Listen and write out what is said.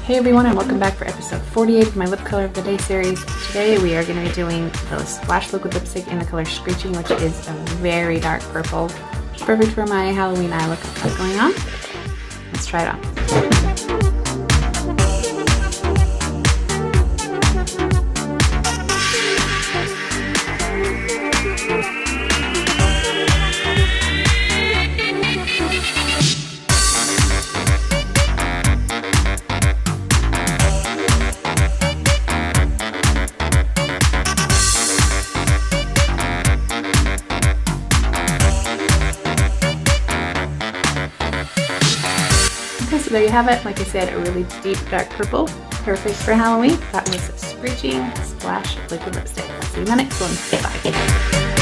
Hey everyone, and welcome back for episode 48 of my lip color of the day series. Today we are going to be doing the Splash liquid lipstick in the color Screeching, which is a very dark purple. Perfect for my Halloween eye look I've got going on. Let's try it on. So there you have it. Like I said, a really deep dark purple, perfect for Halloween. That was Screeching Splash liquid lipstick. I'll see you in the next one. Bye.